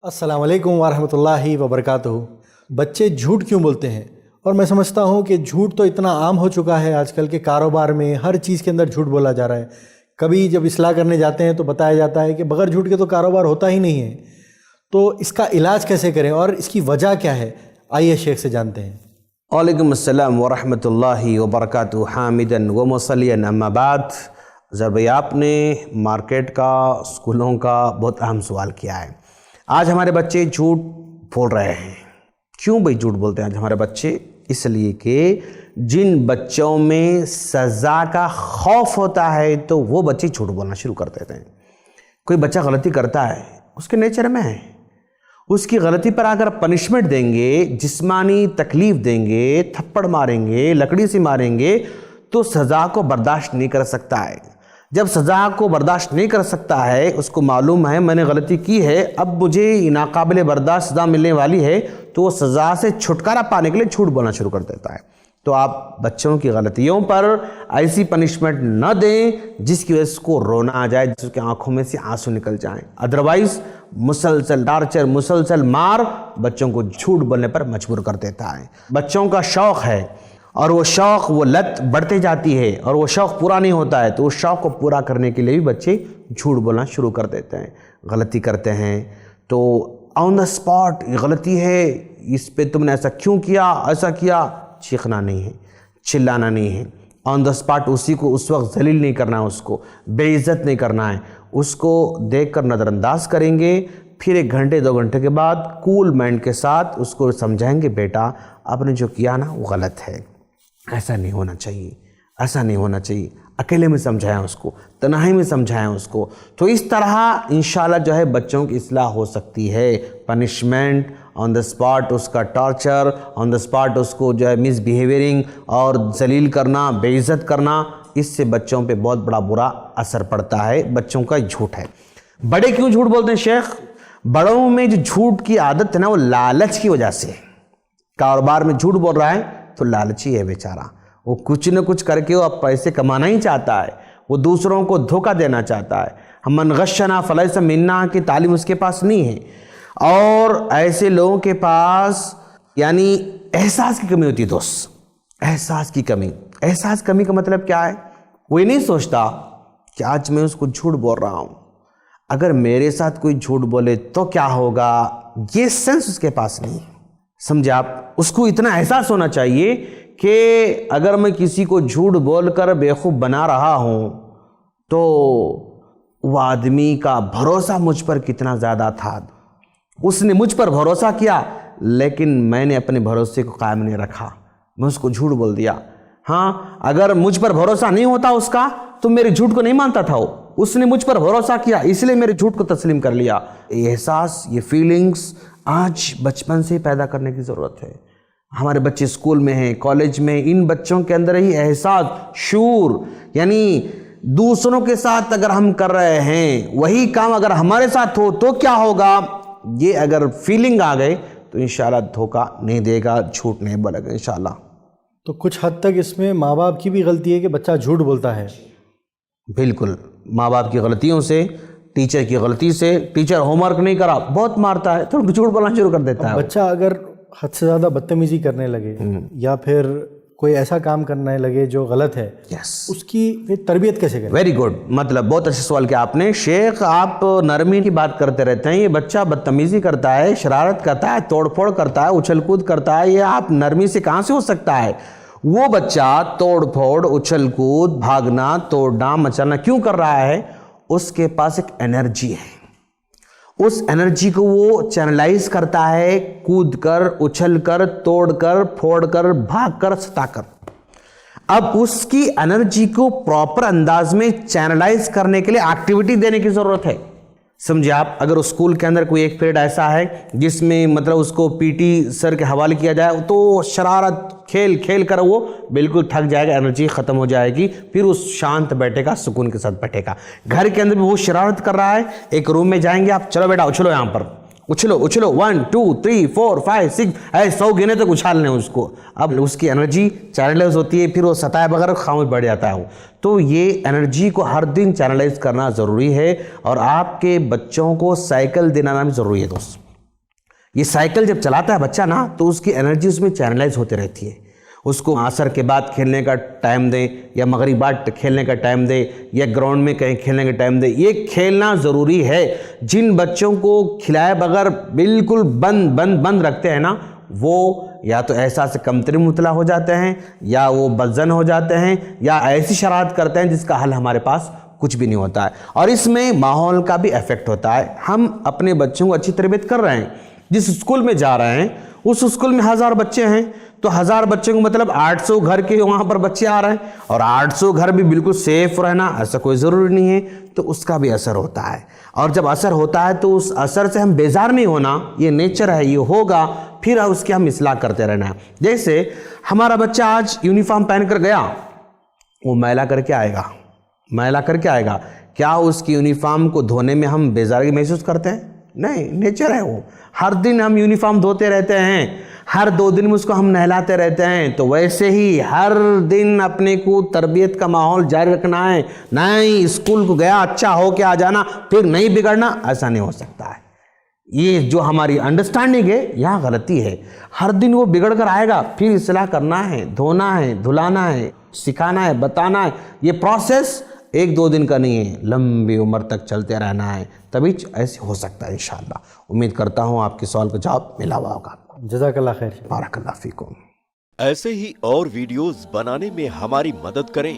अस्सलाम वालेकुम वरहमतुल्लाहि वबरकातुहू। बच्चे झूठ क्यों बोलते हैं? और मैं समझता हूँ कि झूठ तो इतना आम हो चुका है आजकल के कारोबार में, हर चीज़ के अंदर झूठ बोला जा रहा है। कभी जब इस्लाह करने जाते हैं तो बताया जाता है कि बगैर झूठ के तो कारोबार होता ही नहीं है। तो इसका इलाज कैसे करें और इसकी वजह क्या है? आइए शेख से जानते हैं। वालेकुम अस्सलाम वरहमतुल्लाहि वबरकातुहू। हामिदन व मुसल्लियन अम्मा बाद। ज़रा भाई, आपने मार्केट का, स्कूलों का बहुत अहम सवाल किया है। आज हमारे बच्चे झूठ बोल रहे हैं। क्यों भाई झूठ बोलते हैं आज हमारे बच्चे? इसलिए कि जिन बच्चों में सज़ा का खौफ होता है तो वो बच्चे झूठ बोलना शुरू कर देते हैं। कोई बच्चा गलती करता है, उसके नेचर में है, उसकी गलती पर अगर पनिशमेंट देंगे, जिस्मानी तकलीफ देंगे, थप्पड़ मारेंगे, लकड़ी से मारेंगे, तो सज़ा को बर्दाश्त नहीं कर सकता है। जब सज़ा को बर्दाश्त नहीं कर सकता है, उसको मालूम है मैंने गलती की है, अब मुझे नाकाबिले बर्दाश्त सज़ा मिलने वाली है, तो वो सज़ा से छुटकारा पाने के लिए झूठ बोलना शुरू कर देता है। तो आप बच्चों की गलतियों पर ऐसी पनिशमेंट न दें जिसकी वजह से उसको रोना आ जाए, जिसकी आंखों में से आंसू निकल जाएं। अदरवाइज मुसलसल टार्चर, मुसलसल मार बच्चों को झूठ बोलने पर मजबूर कर देता है। बच्चों का शौक़ है और वो शौक़, वो लत बढ़ते जाती है और वो शौक़ पूरा नहीं होता है, तो उस शौक़ को पूरा करने के लिए भी बच्चे झूठ बोलना शुरू कर देते हैं। गलती करते हैं तो ऑन द स्पॉट गलती है, इस पे तुमने ऐसा क्यों किया, ऐसा किया, चीखना नहीं है, चिल्लाना नहीं है। ऑन द स्पॉट उसी को उस वक्त जलील नहीं करना है, उसको बेइज्जत नहीं करना है, उसको देखकर नज़रअंदाज करेंगे। फिर 1 घंटे 2 घंटे के बाद कूल माइंड के साथ उसको समझाएंगे, बेटा आपने जो किया ना वो गलत है, ऐसा नहीं होना चाहिए, ऐसा नहीं होना चाहिए। अकेले में समझाएं उसको, तन्हाई में समझाएं उसको। तो इस तरह इंशाल्लाह जो है बच्चों की इस्लाह हो सकती है। पनिशमेंट ऑन द स्पॉट, उसका टॉर्चर ऑन द स्पॉट, उसको जो है मिसबिहेवियरिंग और जलील करना, बेइज्जत करना, इससे बच्चों पे बहुत बड़ा बुरा असर पड़ता है। बच्चों का झूठ है। बड़े क्यों झूठ बोलते हैं शेख? बड़ों में जो झूठ की आदत है ना, वो लालच की वजह से। कारोबार में झूठ बोल रहा है तो लालची है बेचारा, वो कुछ न कुछ करके वो अब पैसे कमाना ही चाहता है, वो दूसरों को धोखा देना चाहता है। हम मन गश्शना फलैस मिन्ना की तालीम उसके पास नहीं है। और ऐसे लोगों के पास यानी एहसास की कमी होती है दोस्त, एहसास की कमी। एहसास कमी का मतलब क्या है? वो ये नहीं सोचता कि आज मैं उसको झूठ बोल रहा हूँ, अगर मेरे साथ कोई झूठ बोले तो क्या होगा, ये सेंस उसके पास नहीं है। समझे आप? उसको इतना एहसास होना चाहिए कि अगर मैं किसी को झूठ बोलकर बेवकूफ़ बना रहा हूँ तो वो आदमी का भरोसा मुझ पर कितना ज़्यादा था। उसने मुझ पर भरोसा किया लेकिन मैंने अपने भरोसे को कायम नहीं रखा, मैं उसको झूठ बोल दिया। हाँ, अगर मुझ पर भरोसा नहीं होता उसका तो मेरे झूठ को नहीं मानता था वो। उसने मुझ पर भरोसा किया इसलिए मेरे झूठ को तस्लीम कर लिया। ये एहसास, ये फीलिंग्स आज बचपन से पैदा करने की ज़रूरत है। हमारे बच्चे स्कूल में हैं, कॉलेज में, इन बच्चों के अंदर ही एहसास, शूर, यानी दूसरों के साथ अगर हम कर रहे हैं वही काम अगर हमारे साथ हो तो क्या होगा, ये अगर फीलिंग आ गए तो इंशाल्लाह धोखा नहीं देगा, झूठ नहीं बोलेगा इंशाल्लाह। तो कुछ हद तक इसमें माँ बाप की भी गलती है कि बच्चा झूठ बोलता है। बिल्कुल, माँ बाप की गलतियों से, टीचर की गलती से। टीचर होमवर्क नहीं करा, बहुत मारता है तो झूठ बोलना शुरू कर देता है। बच्चा अगर हद से ज़्यादा बदतमीजी करने लगे या फिर कोई ऐसा काम करने लगे जो गलत है, उसकी फिर तरबियत कैसे करें? वेरी गुड, मतलब बहुत अच्छा सवाल किया आपने शेख। आप नरमी की बात करते रहते हैं, ये बच्चा बदतमीजी करता है, शरारत करता है, तोड़फोड़ करता है, उछल कूद करता है, ये आप नरमी से कहाँ से हो सकता है? वो बच्चा तोड़फोड़, उछल कूद, भागना, तोड़ना, मचलना क्यों कर रहा है? उसके पास एक एनर्जी है, उस एनर्जी को वो चैनलाइज करता है, कूद कर, उछल कर, तोड़ कर, फोड़ कर, भाग कर, सता कर। अब उसकी एनर्जी को प्रॉपर अंदाज में चैनलाइज करने के लिए एक्टिविटी देने की जरूरत है। समझे आप? अगर उस स्कूल के अंदर कोई एक पीरियड ऐसा है जिसमें मतलब उसको पीटी सर के हवाले किया जाए तो शरारत खेल खेल कर वो बिल्कुल थक जाएगा, एनर्जी ख़त्म हो जाएगी, फिर उस शांत बैठेगा, सुकून के साथ बैठेगा। घर के अंदर भी वो शरारत कर रहा है, एक रूम में जाएंगे आप, चलो बेटा उछलो, यहाँ पर उछलो उछलो, 1 2 3 4 5 6 ऐसे 100 गिने तक उछालने उसको। अब उसकी एनर्जी चैनलाइज होती है, फिर वो सताए बगैर खामोश बैठ जाता है वो। तो ये एनर्जी को हर दिन चैनलाइज करना ज़रूरी है और आपके बच्चों को साइकिल दिलाना भी ज़रूरी है दोस्त। ये साइकिल जब चलाता है बच्चा ना, तो उसकी एनर्जी उसमें चैनलाइज होती रहती है। उसको असर के बाद खेलने का टाइम दें या मगरिब बाद खेलने का टाइम दें या ग्राउंड में कहीं खेलने का टाइम दें, ये खेलना ज़रूरी है। जिन बच्चों को खिलाए बगैर बिल्कुल बंद रखते हैं ना, वो या तो एहसास कमतरी मुतला हो जाते हैं, या वो बदजन हो जाते हैं, या ऐसी शरारत करते हैं जिसका हल हमारे पास कुछ भी नहीं होता है। और इसमें माहौल का भी इफेक्ट होता है। हम अपने बच्चों को अच्छी तरबियत कर रहे हैं, जिस स्कूल में जा रहे हैं उस स्कूल में 1000 बच्चे हैं, तो 1000 बच्चों को मतलब 800 घर के वहाँ पर बच्चे आ रहे हैं, और 800 घर भी बिल्कुल सेफ रहना ऐसा कोई ज़रूरी नहीं है, तो उसका भी असर होता है। और जब असर होता है तो उस असर से हम बेजार नहीं होना, ये नेचर है, ये होगा, फिर उसकी हम इस्लाह करते रहना है। जैसे हमारा बच्चा आज यूनिफॉर्म पहन कर गया, वो मैला करके आएगा, क्या उसकी यूनिफॉर्म को धोने में हम बेजारी महसूस करते हैं? नहीं, नेचर है वो। हर दिन हम यूनिफॉर्म धोते रहते हैं, हर 2 दिन में उसको हम नहलाते रहते हैं। तो वैसे ही हर दिन अपने को तरबियत का माहौल जारी रखना है। नहीं स्कूल को गया अच्छा हो के आ जाना, फिर नहीं बिगड़ना, ऐसा नहीं हो सकता है। ये जो हमारी अंडरस्टैंडिंग है, यहाँ गलती है। हर दिन वो बिगड़ कर आएगा, फिर इस्लाह करना है, धोना है, धुलाना है, सिखाना है, बताना है। ये प्रोसेस 1-2 दिन का नहीं है, लंबी उम्र तक चलते रहना है, तभी ऐसे हो सकता है इंशाअल्लाह। उम्मीद करता हूँ आपके सवाल का जवाब मिला हुआ होगा आपको। जज़ाकल्लाह खैर। बारकल्लाह फीकुम। ऐसे ही और वीडियोस बनाने में हमारी मदद करें।